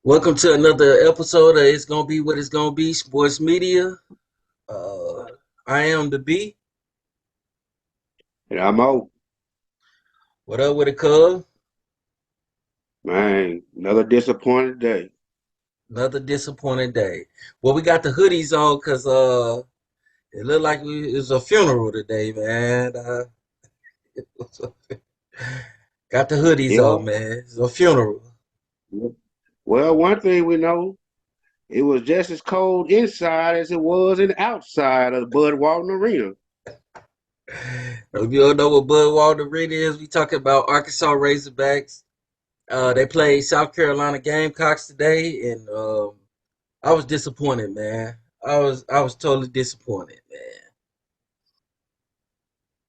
Welcome to another episode of It's Gonna Be What It's Gonna Be Sports Media. Uh, I am the B. And I'm out, What up with it, cuz? man. Another disappointed day. Another disappointing day. Well, we got the hoodies on because it looked like it was a funeral today, man. Got the hoodies Yeah. on, man. It's a funeral. Yeah. Well, one thing we know, it was just as cold inside as it was in the outside of the Bud Walton Arena. If you don't know what Bud Walton is, we talking about Arkansas Razorbacks. They played South Carolina Gamecocks today, and I was disappointed, man. I was totally disappointed, man.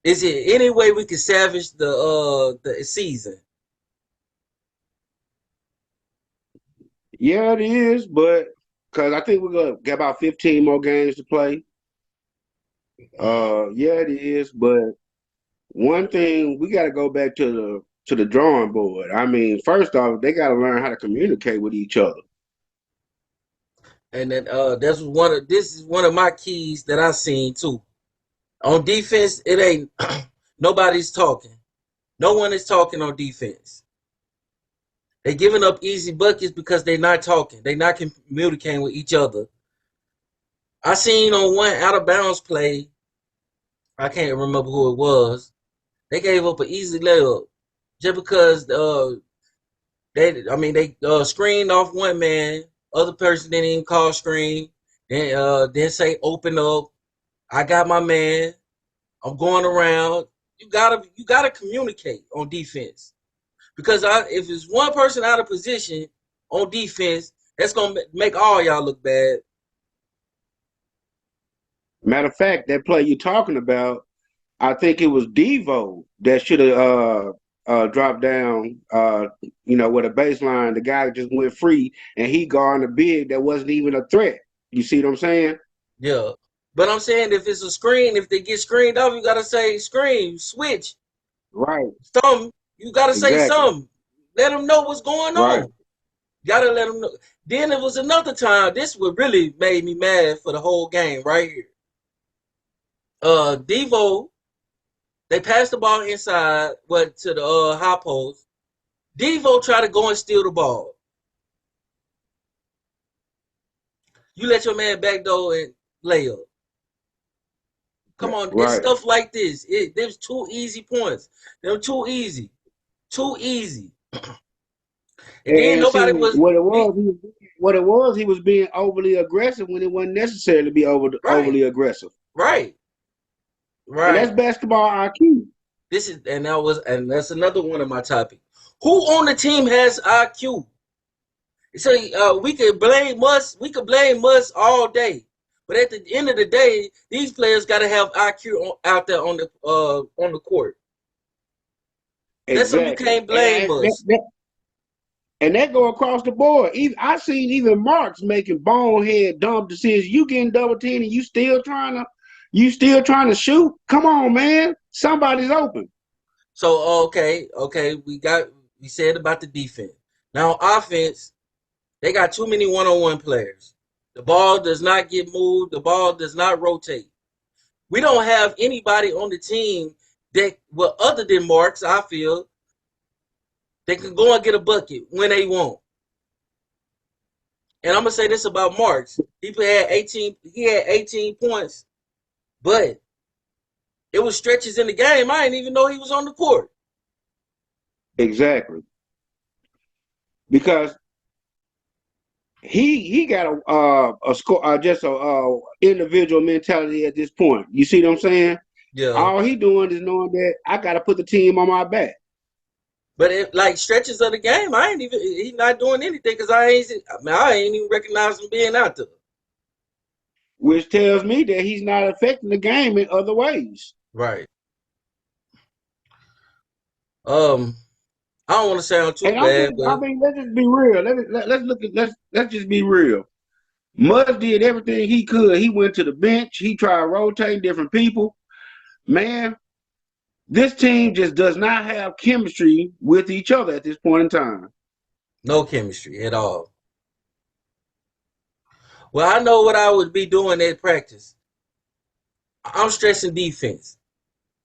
Is it any way we can salvage the season? Yeah, it is, but because I think we're gonna get about 15 more games to play. Yeah, it is, but one thing we got to go back to the drawing board. I mean, first off, they got to learn how to communicate with each other. And then that's one of this is one of my keys that I seen too. On defense, it ain't nobody's talking. No one is talking on defense. They giving up easy buckets because they're not talking. They're not communicating with each other. I seen on one out of bounds play. I can't remember who it was. They gave up an easy layup just because they screened off one man. Other person didn't even call screen. Then say open up. I got my man. I'm going around. You gotta communicate on defense because if it's one person out of position on defense, that's gonna make all y'all look bad. Matter of fact, that play you're talking about, I think it was Devo that should have dropped down, with a baseline. The guy just went free and he guarded a big that wasn't even a threat. You see what I'm saying? Yeah, but I'm saying if it's a screen, if they get screened off, you gotta say screen, switch, Right. something. You gotta say Exactly. something. Let them know what's going Right. on. Gotta let them know. Then it was another time. This what really made me mad for the whole game right here. Devo, they passed the ball inside, went to the high post. Devo tried to go and steal the ball. You let your man backdoor and lay up. Come on, it's Right. stuff like this. There's two easy points. They're too easy, too easy. And then And nobody see was he was being overly aggressive when it wasn't necessary to be right, overly aggressive. right, And that's right. basketball IQ. That's another one of my topics. Who on the team has IQ? So we could blame us. We could blame us all day, but at the end of the day, these players got to have IQ out there on the court. That's something you Exactly. can't blame us. And that go across the board. Even I seen even Marks making bonehead dumb decisions. You getting double teamed and you still trying to shoot? Come on, man. Somebody's open. So okay, we said about the defense. Now offense, they got too many one-on-one players. The ball does not get moved. The ball does not rotate. We don't have anybody on the team that, well, other than Marks, I feel, they can go and get a bucket when they want. And I'm gonna say this about Marks. He had 18 points, but it was stretches in the game. I didn't even know he was on the court. Exactly. Because he got a score just a individual mentality at this point. You see what I'm saying? Yeah. All he doing is knowing that I got to put the team on my back, But it, like stretches of the game, I ain't even he's not doing anything because I ain't even recognize him being out there. which tells me that he's not affecting the game in other ways. Right. Um, I don't want to sound too And I'm just, bad, I but mean, let's just be real. Let's look at let's just be real. Mudge did everything he could. He went to the bench. He tried rotating different people. Man, this team just does not have chemistry with each other at this point in time. no chemistry at all. Well, I know what I would be doing at practice. I'm stressing defense.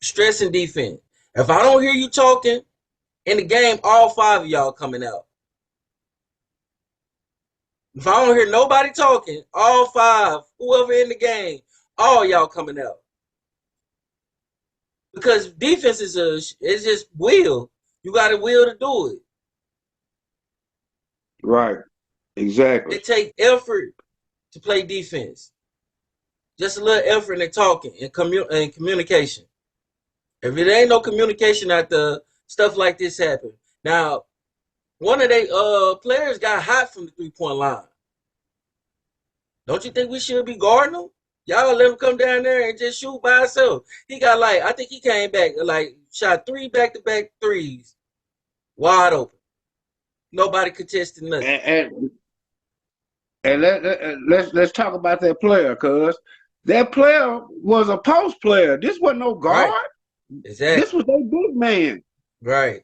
Stressing defense. If I don't hear you talking in the game, all 5 of y'all coming out. If I don't hear nobody talking, all 5, whoever in the game, all y'all coming out. Because defense it's just will. You got a will to do it. Right. Exactly. It take effort to play defense. Just a little effort in talking and communication. If it ain't no communication out there, stuff like this happen. Now, one of they players got hot from the 3-point line. Don't you think we should be guarding him? Y'all let him come down there and just shoot by himself. He got I think he came back, shot 3 back-to-back threes, wide open. Nobody contested nothing. And let's talk about that player, cuz that player was a post player. This wasn't no guard. Right. Exactly. This was a big man. Right.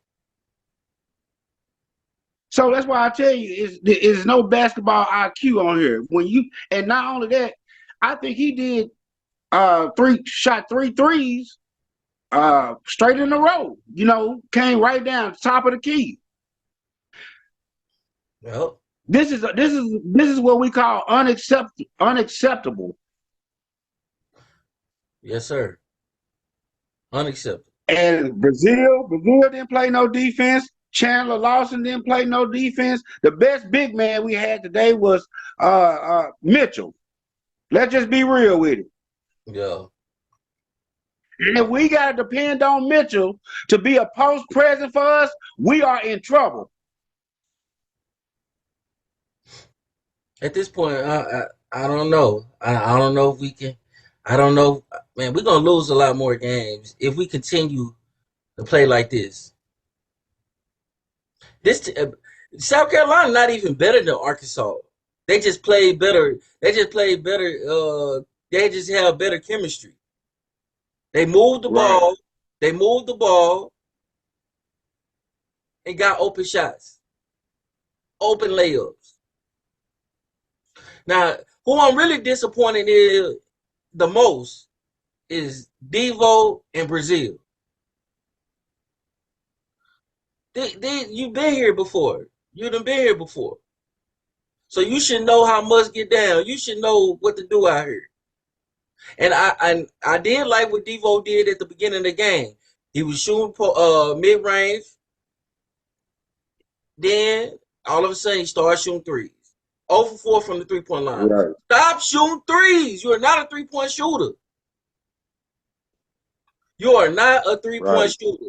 So that's why I tell you, it's no basketball IQ on here. And not only that, I think he did shot 3 threes straight in a row. Came right down top of the key. Well, this is what we call unacceptable. Yes, sir. Unacceptable. And Brazil didn't play no defense. Chandler Lawson didn't play no defense. The best big man we had today was Mitchell. Let's just be real with it. Yeah. And if we got to depend on Mitchell to be a post present for us, we are in trouble. At this point, I don't know. I don't know if we can. I don't know. Man, we're going to lose a lot more games if we continue to play like this. South Carolina not even better than Arkansas. They just played better. They just have better chemistry. They moved the ball. They moved the ball and got open shots, open layups. Now, who I'm really disappointed in the most is Devo and Brazil. You've been here before. You done been here before. So you should know how much get down. You should know what to do out here. And I did like what Devo did at the beginning of the game. He was shooting mid-range. Then all of a sudden he started shooting threes. 0 for 4 from the 3-point line. Right. Stop shooting threes. You are not a 3-point shooter. You are not a 3-point shooter.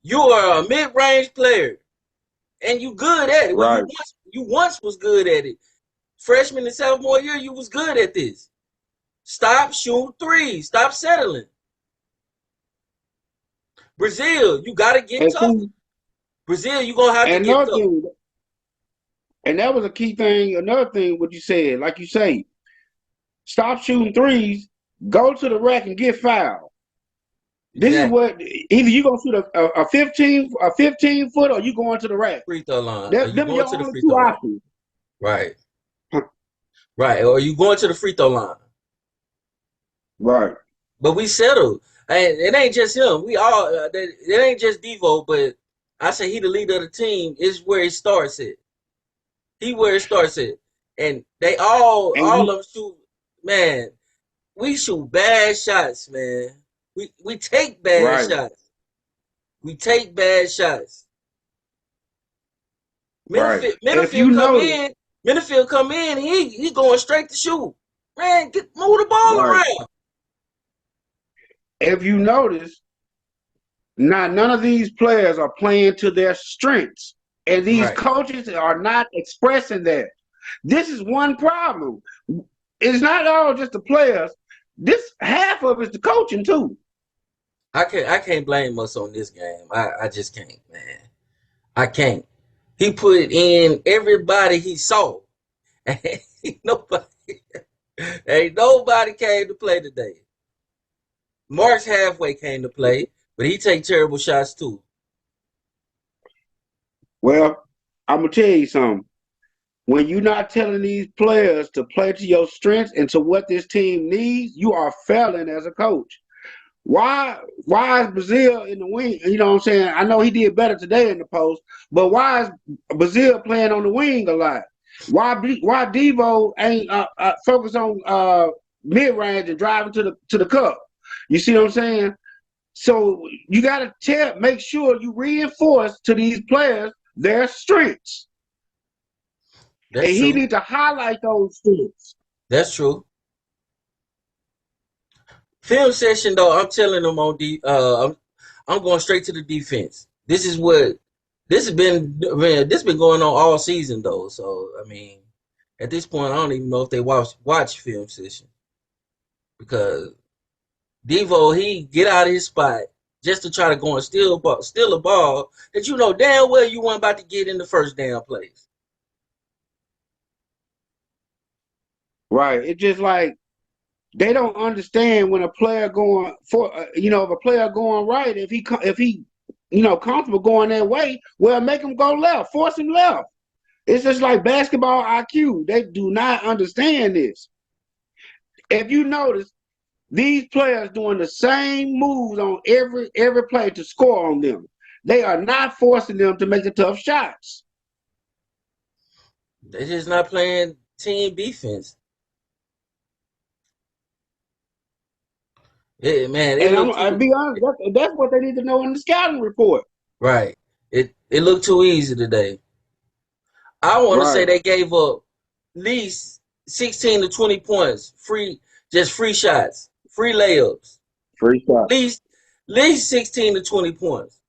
You are a mid-range player, and you good at it. Right. You once was good at it. Freshman and sophomore year, you was good at this. Stop shooting threes. Stop settling. Brazil, you got to get tough. Brazil, you're going to have to get tough. And that was a key thing. Another thing, what you said, like you say, stop shooting threes, go to the rack and get fouled. This is what either you gonna shoot a 15 foot or you going to the rack. Free throw line. Them your only 2 options. Right. Right. Or you going to the free throw line. Right. But we settled. And it ain't just him. We all it ain't just Devo, but I say he the leader of the team is where it starts at. He where it starts at. And they all of them shoot, man, we shoot bad shots, man. We take bad shots. We take bad shots. Minifield come in, he going straight to shoot. Man, move the ball around. If you notice, none of these players are playing to their strengths. And these coaches are not expressing that. This is one problem. It's not all just the players. This half of it's the coaching too. I can't blame us on this game. I just can't, man. I can't. He put in everybody he saw. Ain't nobody came to play today. Mark's halfway came to play, but he take terrible shots too. Well, I'm gonna tell you something. when you're not telling these players to play to your strengths and to what this team needs, you are failing as a coach. Why is Brazil in the wing? You know what I'm saying? I know he did better today in the post, but why is Brazil playing on the wing a lot? Why Devo ain't focused on mid range and driving to the cup? You see what I'm saying? So you got to make sure you reinforce to these players their strengths, That's and he true. needs to highlight those strengths. That's true. Film session though, I'm telling them I'm going straight to the defense. This has been man, this been going on all season though. So I mean, at this point, I don't even know if they watch film session because Devo he get out of his spot just to try to go and steal a ball that you know damn well you weren't about to get in the first damn place. Right? It's just like they don't understand when a player going for if a player going right, if he comfortable going that way, well, make him go left, force him left. It's just like basketball IQ. They do not understand this. If you notice, these players doing the same moves on every play to score on them. They are not forcing them to make the tough shots. They're just not playing team defense. Man, it And looked I'll too be honest, that's what they need to know in the scouting report. right. It looked too easy today. I want to say Right. they gave up at least 16 to 20 points, free shots, free layups. Free shot. At least 16 to 20 points.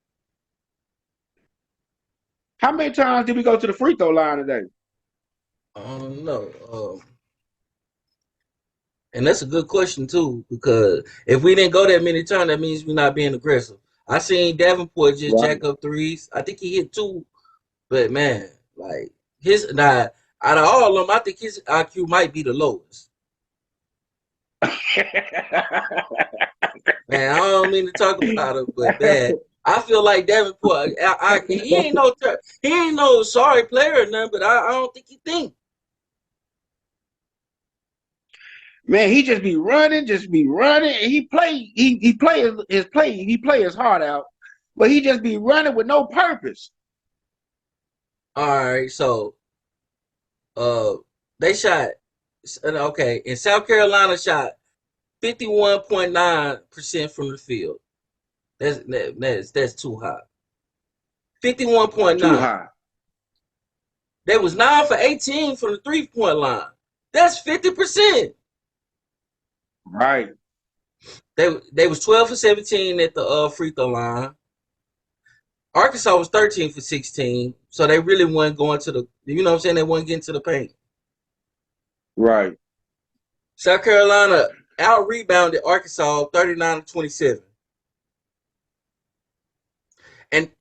How many times did we go to the free throw line today? I don't know. And that's a good question too, because if we didn't go that many times, that means we're not being aggressive. I seen Davenport just Right. jack up threes. I think he hit two, but man, like his now out of all of them, I think his IQ might be the lowest. Man, I don't mean to talk about it, but man, I feel like Davenport. He ain't no sorry player or nothing, but I don't think he think. Man, he just be running, and he play his heart out, but he just be running with no purpose. All right, so uh, they shot okay, and South Carolina shot 51.9% from the field. That's too high. Too 51.9. high. They was 9 for 18 from the 3-point line. That's 50%. Right. They was 12 for 17 at the free throw line. Arkansas was 13 for 16, so they really weren't going to the. You know what I'm saying? They weren't getting to the paint. Right. South Carolina out rebounded Arkansas 39 to 27. And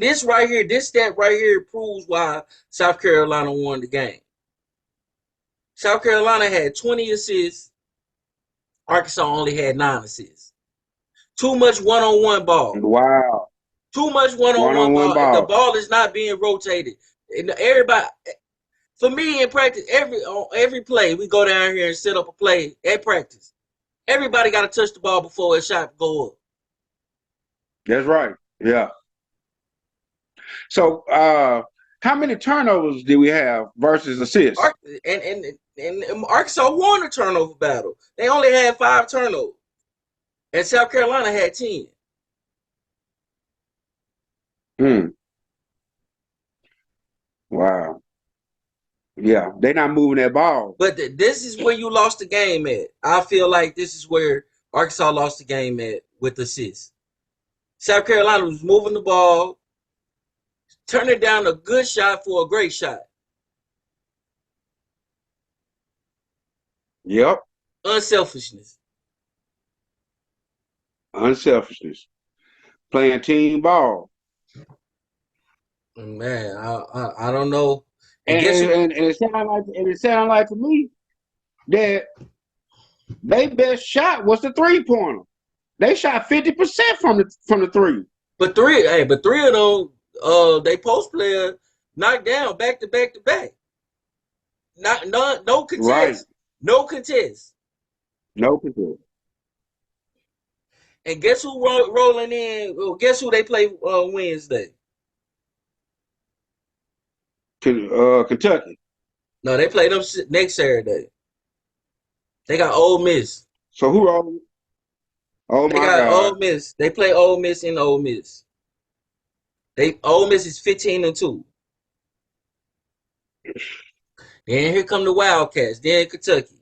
this right here, this stat right here proves why South Carolina won the game. South Carolina had 20 assists. Arkansas only had 9 assists. Too much one-on-one ball. Wow. Too much one-on-one One-on-one ball. The ball. ball is not being rotated. And everybody, for me in practice, on every play, we go down here and set up a play at practice. Everybody got to touch the ball before a shot go up. That's right. Yeah. So, how many turnovers did we have versus assists? And Arkansas won the turnover battle. They only had 5 turnovers, and South Carolina had 10. Hmm. Wow. Yeah, they're not moving that ball. But this is where you lost the game at. I feel like this is where Arkansas lost the game at with assists. South Carolina was moving the ball, turning down a good shot for a great shot. Yep. Unselfishness. Unselfishness. Playing team ball. Man, I don't know. And And guess who? and, and it sounded like to me that their best shot was the 3-pointer. They shot 50% from the three. But three of them, they post player knocked down back to back to back. No Right. contest. No contest. No control. And guess who rolling in? Well, guess who they play Wednesday? Kentucky. No, they play them next Saturday. They got Ole Miss. So who are? Oh They my got God. Ole Miss. They play Ole Miss in Ole Miss. They Ole Miss is 15-2. Then here come the Wildcats. Then Kentucky.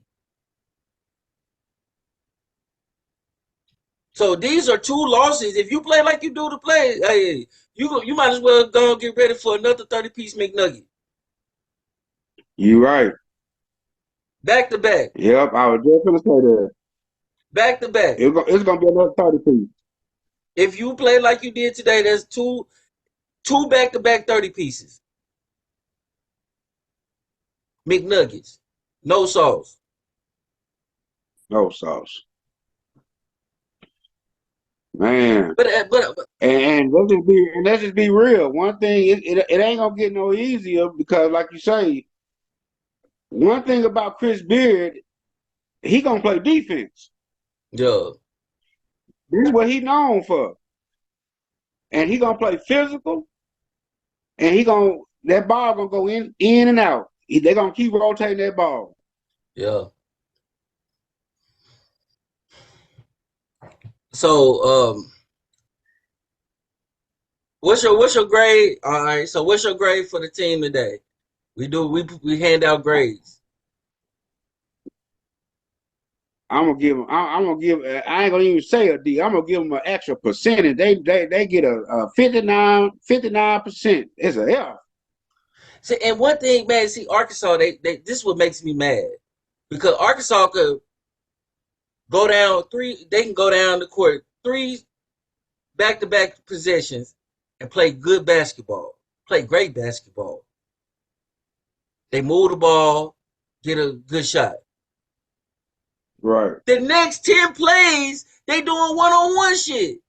So these are two losses. If you play like you do to play, hey, you might as well go and get ready for another 30-piece McNugget. You right. Back to back. Yep. I was just gonna say that. Back to back. It's gonna be another 30 piece. If you play like you did today, there's two back to back 30 pieces. McNuggets. No sauce. No sauce. Man. But And let's just be real. One thing, it ain't gonna get no easier because, like you say, one thing about Chris Beard, he gonna play defense. yeah, This is what he known for, and he gonna play physical, and that ball gonna go in and out. They gonna keep rotating that ball. yeah. So what's your grade? All right. So what's your grade for the team today? We hand out grades. I'm gonna give them. I'm gonna give. I ain't gonna even say a D. I'm gonna give them an extra percentage. They get a 59%. It's a F. See, and one thing, man, see Arkansas, they this is what makes me mad. Because Arkansas could go down three, they can go down the court three back to back possessions and play good basketball. Play great basketball. They move the ball, get a good shot. Right. The next 10 plays, they doing one-on-one shit.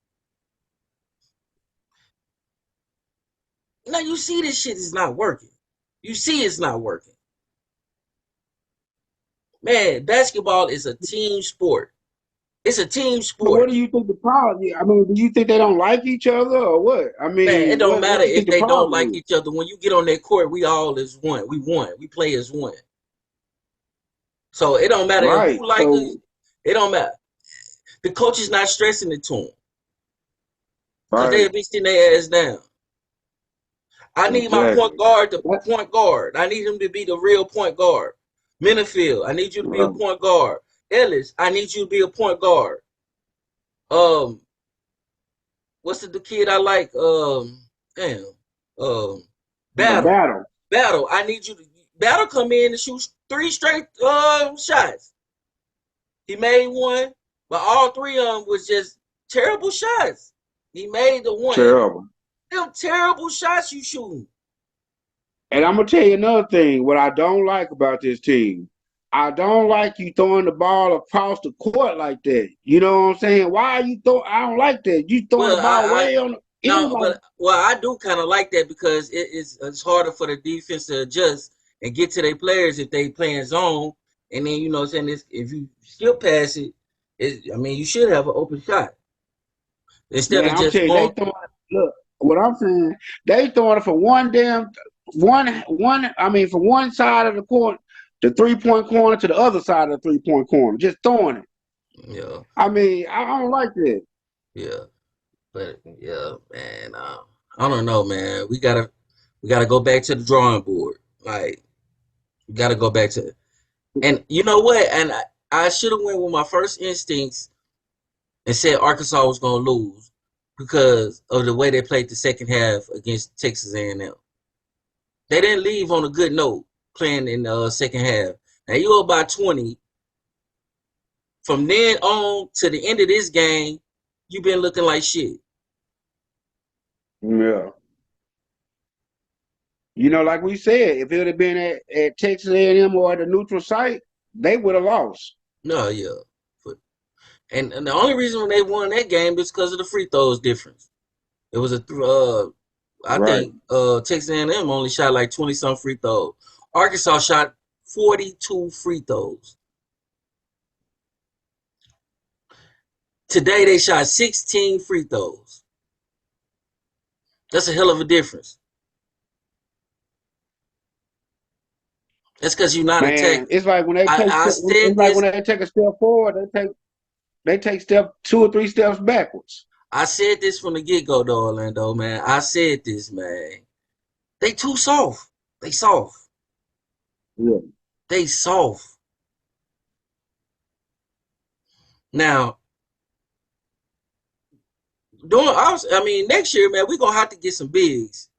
Now you see this shit is not working. You see it's not working. Man, basketball is a team sport. It's a team But what sport. do you think the problem? I mean, do you think they don't like each other or what? I Man, it mean, don't what matter do you think if the they don't problem like is? each other. When you get on that court, we all is one. We won. We play as one. So it don't matter Right. who like us. So It don't matter. The coach is not stressing it to them because right. they'll be sitting their ass down. I need my point Exactly. guard to That- point guard. I need him to be the real point guard. Minifield, I need you to be a right. point guard. Ellis, I need you to be a point guard. Um, what's the kid I like? Damn. Um, Battle. Battle. Battle. I need you to Battle come in and shoot three straight shots. He made one, but all three of them was just terrible shots. He made the one. Terrible. Them terrible shots you shooting. And I'm gonna tell you another thing. What I don't like about this team, I don't like you throwing the ball across the court like that. You know what I'm saying? Why are you throw? I don't like that. You throwing the Well, ball I way on the end no, like. but well, I do kind of like that because it's harder for the defense to adjust and get to their players if they playing zone. And then you know, what I'm saying this, if you skip past it, I mean, you should have an open shot instead Man, of I'm just telling you, they going. throwing. Look, what I'm saying, they throwing it from one. I mean, from one side of the court, the 3-point corner to the other side of the 3-point corner, just throwing it. Yeah, I mean, I don't like that. yeah, but yeah, man, I don't know, man. We gotta go back to the drawing board. Like, we gotta go back to. And you know what? And I should have went with my first instincts and said Arkansas was going to lose because of the way they played the second half against Texas A&M. They didn't leave on a good note playing in the second half. Now you up by 20. From then on to the end of this game, you've been looking like shit. Yeah. You know, like we said, if it would have been at Texas A&M or at a neutral site, they would have lost. No, yeah. But, and the only reason they won that game is because of the free throws difference. It was I Right. think Texas A&M only shot like 20 some free throws. Arkansas shot 42 free throws. Today they shot 16 free throws. That's a hell of a difference. That's because you're not Man, attacking. it's like when they take I said it's like when this. they take a step forward, they take step 2 or 3 steps backwards. I said this from the get go, though, Orlando, man. I said this, man. They too soft. They soft. Yeah. They soft. Now, next year, man, we're gonna have to get some bigs.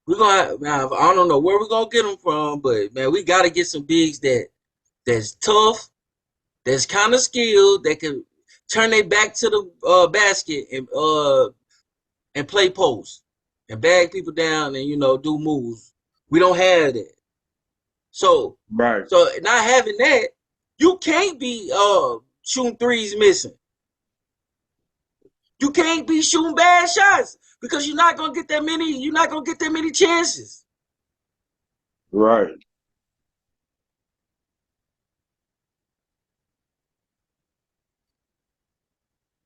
We're gonna now. I don't know where we're gonna get them from, but man, we gotta get some bigs that's tough, that's kind of skilled, that can turn their back to the basket and play post and bag people down and do moves. We don't have that. So Right. so not having that, you can't be shooting threes missing. You can't be shooting bad shots because you're not gonna get that many. You're not gonna get that many chances. Right.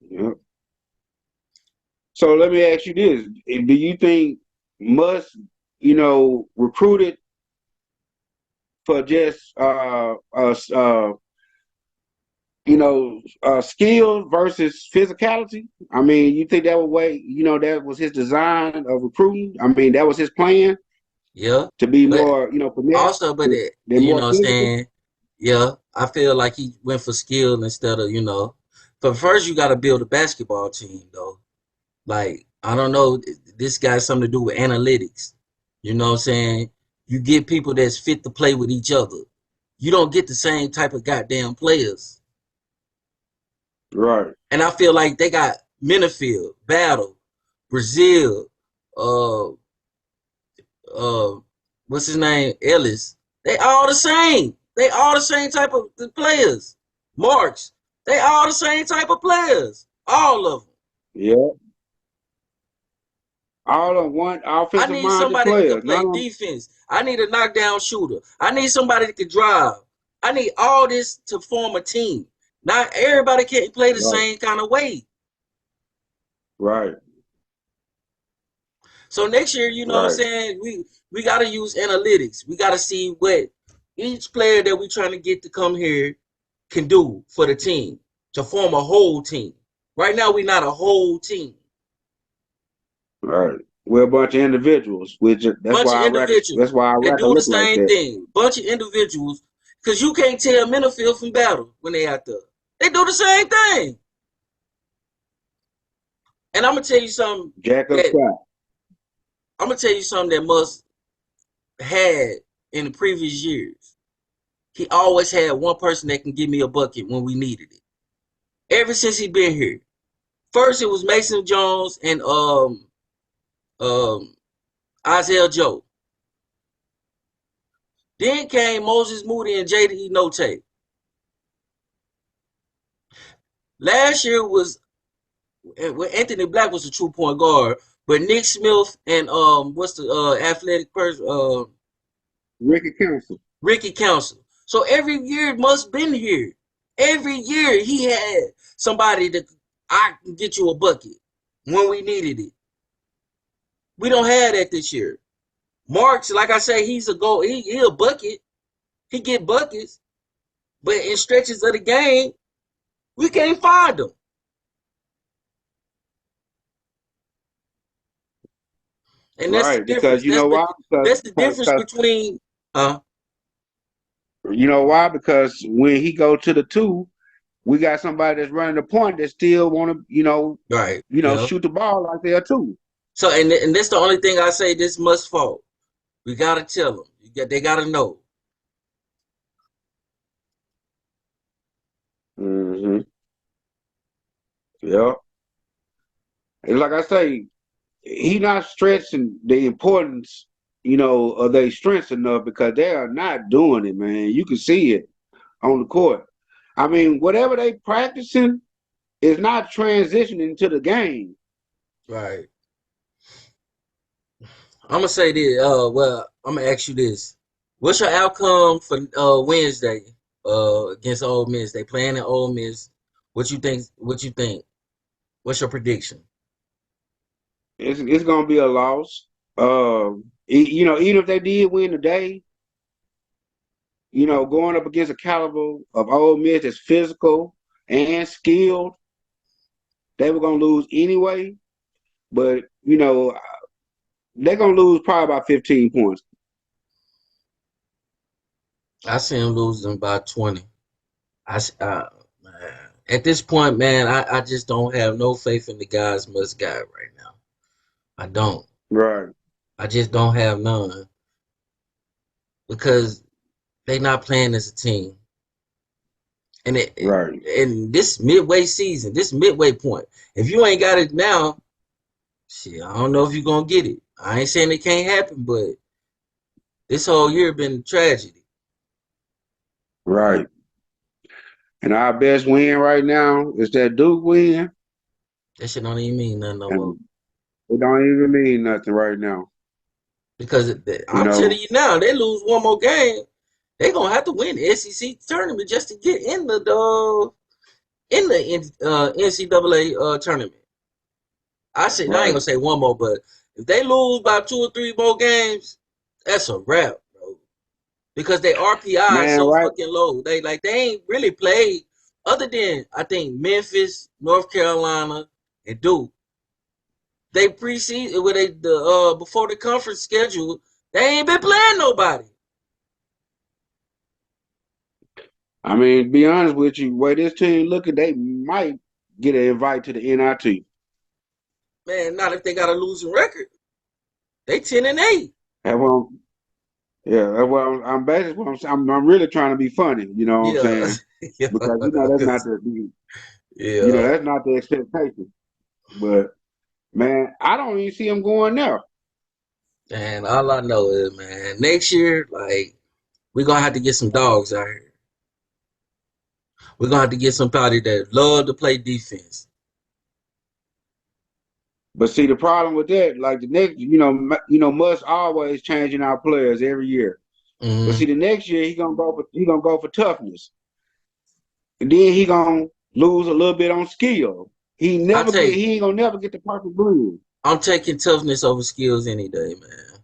Yeah. So let me ask you this: do you think Musk, recruited for just skill versus physicality? I mean, you think that that was his design of recruiting? I mean, that was his plan Yeah, to be but more, finesse also, than more what I'm physical? saying, yeah, I feel like he went for skill instead of. But first you got to build a basketball team, though. Like, I don't know, this got something to do with analytics. You know what I'm saying? You get people that's fit to play with each other. You don't get the same type of goddamn players. Right. And I feel like they got Minifield, Battle, Brazil, uh uh what's his name? Ellis. They all the same. They all the same type of players. Marks. They all the same type of players. All of them. Yeah. All of one I offensive need minded somebody that can players. play None of them. defense. I need a knockdown shooter. I need somebody that can drive. I need all this to form a team. Not everybody can't play the Right. same kind of way. Right. So next year, you know what I'm Right. saying? We gotta use analytics. We gotta see what each player that we trying to get to come here can do for the team to form a whole team. Right now, we're not a whole team. Right. We're a bunch of individuals, which that's Bunch of why individuals I that reckon do the look like same that. thing. Bunch of individuals, because you can't tell Minifield from Battle when they out there. They do the same thing. And I'm gonna tell you something Jack up that top. Musk had in the previous years. He always had one person that can give me a bucket when we needed it. Ever since he been here. First it was Mason Jones and um Isaiah Joe. Then came Moses Moody and JD Notate. Last year was Anthony Black was a true point guard, but Nick Smith and what's the athletic person Ricky Council. Ricky Council. So every year Musk been here. Every year he had somebody that I can get you a bucket when we needed it. We don't have that this year. Marks, like I say, he's a goal. He a bucket. He get buckets, but in stretches of the game, we can't find him. And that's the Right. Because difference. you know why? That's the difference between You know why? Because when he go to the two, we got somebody that's running the point that still want to, right, yeah. shoot the ball like they are too. So and that's the only thing I say this must fall. We gotta tell them. They gotta know. Hmm. Yeah. And like I say, he not stressing the importance, of their strengths enough because they are not doing it, man. You can see it on the court. I mean, whatever they practicing is not transitioning to the game. Right. I'm gonna say this. Well, I'm gonna ask you this. What's your outcome for Wednesday against Ole Miss? They playing in Ole Miss. What you think? What you think? What's your prediction? It's gonna be a loss. Even if they did win today, going up against a caliber of Ole Miss that's physical and skilled, they were gonna lose anyway. But they're gonna lose probably about 15 points. I see them losing by 20. Man, at this point, man, I just don't have no faith in the guys must guide right now. I don't. Right, I just don't have none because they not playing as a team. And right. this midway season, this midway point, if you ain't got it now, shit, I don't know if you're gonna get it. I ain't saying it can't happen, but this whole year been a tragedy. Right. And our best win right now is that Duke win, That shit don't even mean nothing no more. and it don't even mean nothing right now. Because You I'm telling know, you now, they lose one more game, they gonna have to win the SEC tournament just to get in the NCAA tournament. I ain't right, gonna say one more, but if they lose by 2 or 3 more games, that's a wrap, bro. Because their RPI is man, so right. fucking low. They ain't really played other than I think Memphis, North Carolina, and Duke. They preseason with the before the conference schedule, they ain't been playing nobody. I mean, to be honest with you, the way this team looking, they might get an invite to the NIT. Man, not if they got a losing record. They 10-8. That's what I'm, yeah, that's what I'm basically what I'm really trying to be funny. You know what I'm Yeah, saying? yeah, Because yeah. that's not the expectation. But man, I don't even see them going there. And all I know is, man, next year, like we're gonna have to get some dogs out here. We're gonna have to get somebody that love to play defense. But see, the problem with that, like the next, Musk always changing our players every year. But see, Hmm. the next year he gonna go for toughness, and then he gonna lose a little bit on skill. I take He ain't gonna never get the perfect blend. I'm taking toughness over skills any day, man.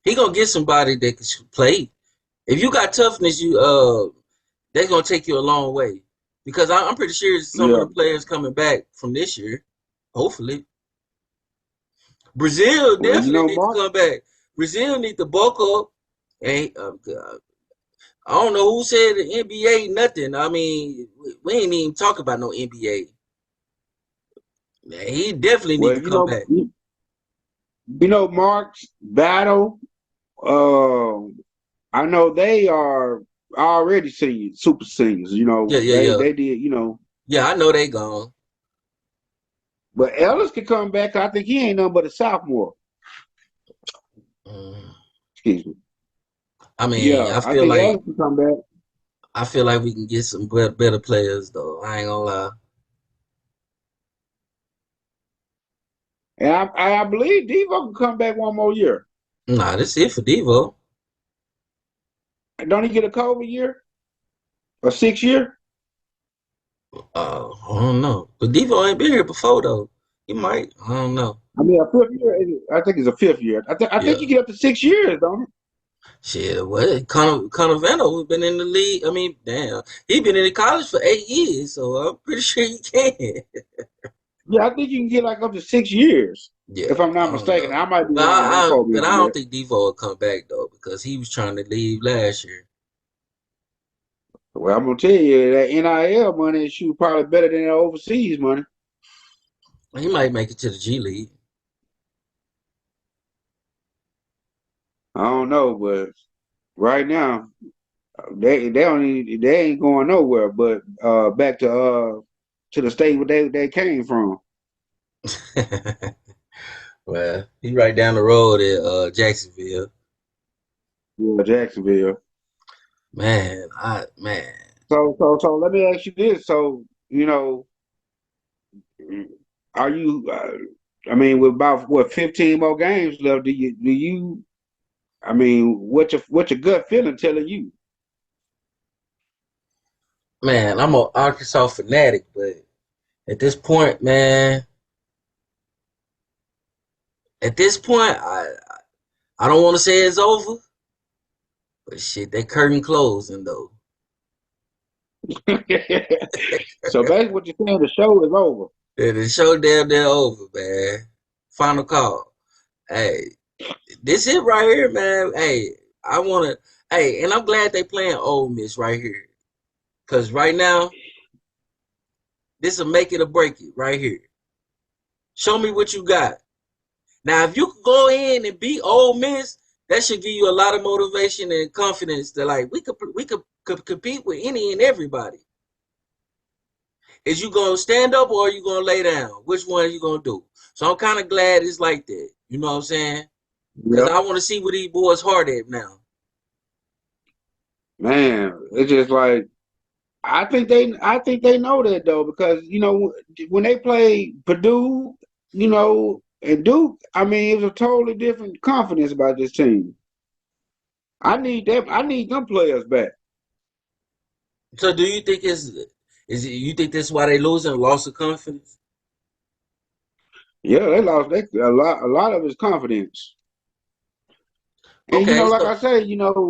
He gonna get somebody that can play. If you got toughness, that's gonna take you a long way. Because I'm pretty sure some of Yeah. the players coming back from this year, hopefully. Brazil Well, definitely need to Mark. come back. Brazil need to bulk up. And I don't know who said the NBA nothing. I mean, we ain't even talk about no NBA. Man, he definitely need Well, to come back. Mark's battle. Uh, I know they are already seniors, super seniors. Yeah, yeah, They yeah. they did. Yeah, I know they gone. But Ellis could come back. I think he ain't nothing but a sophomore. Mm. Excuse me. I mean, Yeah, I think Ellis can come back. I feel like we can get some better players though. I ain't gonna lie. And I believe Devo can come back one more year. Nah, this it for Devo. Don't he get a COVID year? A 6 year? I don't know. But Devo ain't been here before though. He might. I don't know. I mean, a fifth year. I think it's a fifth year. I think Yeah. you get up to 6 years, don't it? Shit, what? Conavento been in the league. I mean, damn, he been in college for 8 years, so I'm pretty sure he can. Yeah, I think you can get like up to 6 years, Yeah, if I'm I not don't mistaken. know. I might be But wrong. Don't quote me I on don't that. think Devo will come back though because he was trying to leave last year. Well, I'm gonna tell you that NIL money is shoot probably better than the overseas money. He might make it to the G League. I don't know, but right now they ain't going nowhere. But back to the state where they came from, Well, he right down the road at Jacksonville. yeah, Jacksonville. Man. So let me ask you this. So are you I mean, with about what 15 more games left, do you? I mean, what's your gut feeling telling you? Man, I'm an Arkansas fanatic, but at this point, man, at this point, I don't want to say it's over, but shit, that curtain closing though. So basically, what you're saying, the show is over. Yeah, the show damn near over, man. Final call. Hey, this it right here, man. Hey, I wanna. Hey, and I'm glad they playing Ole Miss right here, cause right now this will make it or break it right here. Show me what you got. Now, if you could go in and beat Ole Miss, that should give you a lot of motivation and confidence that like we could compete with any and everybody. Is you gonna stand up or are you gonna lay down? Which one are you gonna do? So I'm kind of glad it's like that. You know what I'm saying? Because Yep. I want to see what these boys hard at now. Man, it's just like I think they know that though because when they play Purdue, and Duke, I mean it was a totally different confidence about this team. I need them. I need them players back. So do you think is it you think that's why they losing? Loss of confidence? Yeah, they lost a lot of his confidence. And Okay, like so I say, you gotta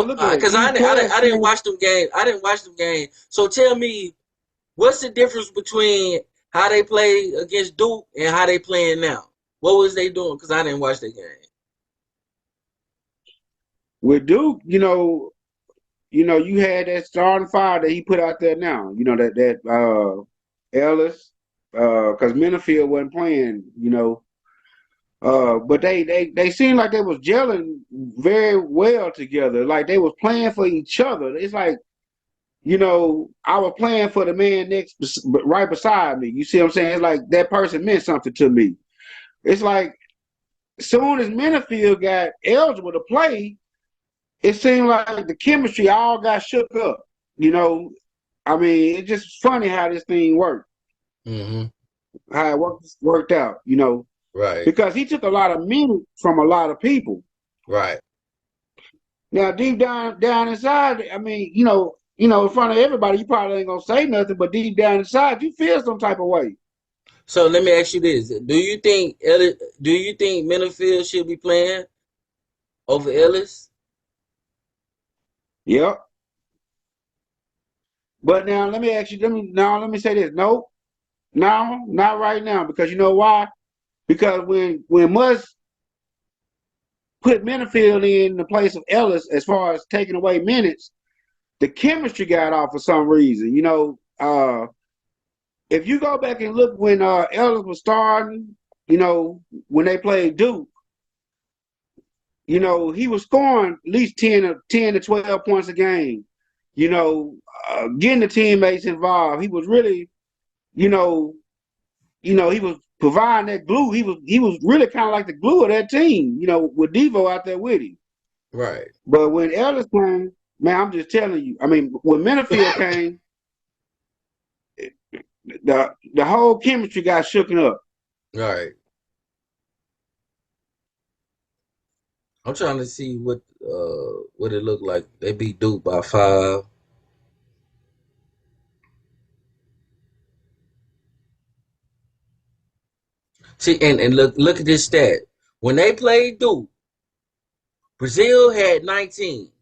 look at it. because These players I didn't playing. watch them game. I didn't watch them game. So tell me, what's the difference between how they play against Duke and how they playing now? What was they doing? Because I didn't watch the game. With Duke, you had that starting fire that he put out there now. That Ellis, because Minifield wasn't playing. But they seemed like they was gelling very well together. Like they was playing for each other. It's like I was playing for the man right beside me. You see what I'm saying? It's like that person meant something to me. It's like as soon as Minifield got eligible to play, it seemed like the chemistry all got shook up. You know, I mean, it's just funny how this thing worked, Mm-hmm. how it worked out. Right. Because he took a lot of minutes from a lot of people. Right. Now, deep down inside, I mean, in front of everybody, you probably ain't gonna say nothing, but deep down inside, you feel some type of way. So let me ask you this: Do you think Minifield should be playing over Ellis? Yep. But now let me ask you. Let me say this. No, no, not right now. Because you know why? Because when Musk put Minifield in the place of Ellis, as far as taking away minutes, the chemistry got off for some reason. If you go back and look when Ellis was starting, when they played Duke, he was scoring at least 10 to 12 points a game. Getting the teammates involved. He was really, you know, he was providing that glue. He was really kind of like the glue of that team. With Devo out there with him. Right. But when Ellis came, man, I'm just telling you. I mean, when Minifield came, the whole chemistry got shooken up. Right. I'm trying to see what it looked like. They beat Duke by 5. See, and look at this stat. When they played Duke, Brazil had 19.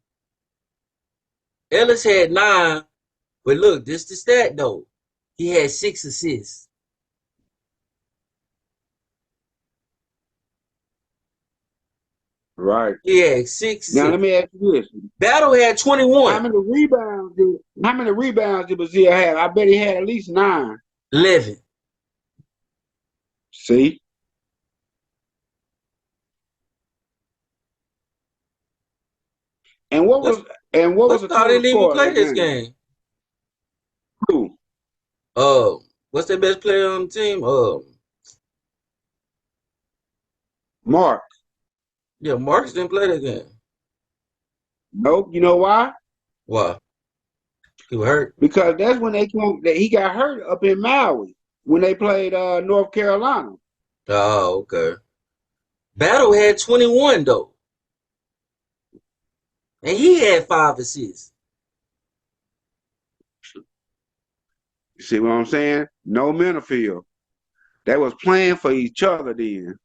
Ellis had 9. But look, this the stat though. He had 6 assists. Right. He had 6 Now let assists. me ask you this: Battle had How 21. many rebounds? How many rebounds did Brazil have? I bet he had at least 9. 11. See, and what What's was and what was what's the I total didn't even score of play that this game? game. Who? What's their best player on the team? Mark. Yeah, Marcus didn't play that game. Nope. You know why? Why? He was hurt. Because that's when they came. That he got hurt up in Maui. when they played North Carolina. Oh, okay. Battle had 21 though, and he had 5 assists. You see what I'm saying? No Minifield. They was playing for each other then,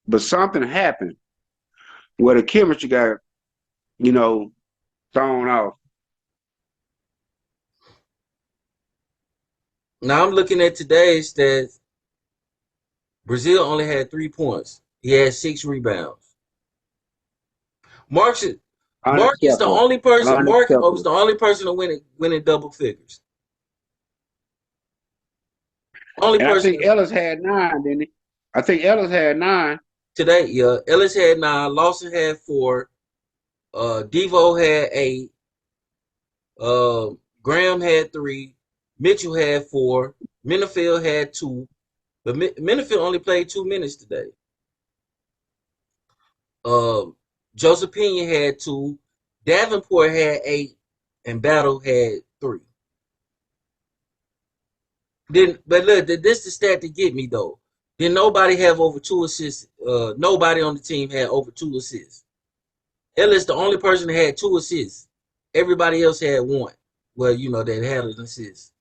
but something happened where the chemistry got, you know, thrown off. Now I'm looking at today's stats. Brazil only had 3 points. He had 6 rebounds. Mark Mark is the Unacceptable. only person. Mark was Unacceptable. the only person to win in double figures. Only And I person think Ellis had 9, didn't he? I think Ellis had 9. today. Yeah, Ellis had 9. Lawson had 4. Devo had 8. Uh, Graham had 3. Mitchell had 4. Minifield had 2. But Minifield only played 2 minutes today. Uh, Joseph Pena had 2. Davenport had 8, and Battle had 3. But look, this is the stat to get me though. Did nobody have over 2 assists? Nobody on the team had over 2 assists. Ellis, the only person that had 2 assists. Everybody else had 1. Well, that had an assist.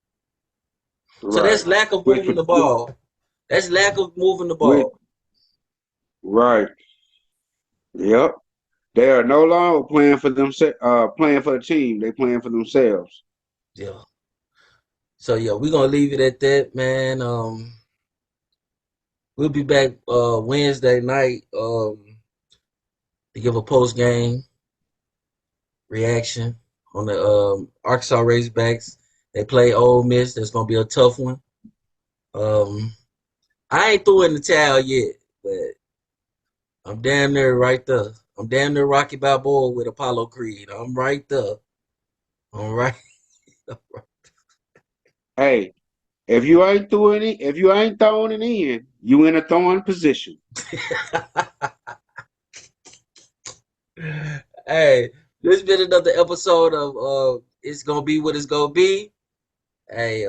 So Right. that's lack of Which moving was the ball. That's lack of moving the which ball. right. Yep. They are no longer playing for playing for the team. They playing for themselves. Yeah. So yeah, we're gonna leave it at that, man. We'll be back Wednesday night to give a post game reaction on the Arkansas Razorbacks. They play Ole Miss. That's gonna be a tough one. Um, I ain't threw in the towel yet, but I'm damn near right there. I'm damn near Rocky Balboa with Apollo Creed. I'm right there. I'm right. Hey, if you ain't throwing it in, you in a throwing position. Hey, this has been another episode of It's Gonna Be What It's Gonna Be. Hey,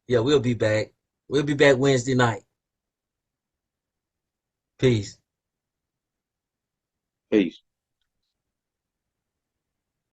yeah, we'll be back. We'll be back Wednesday night. Peace. Peace.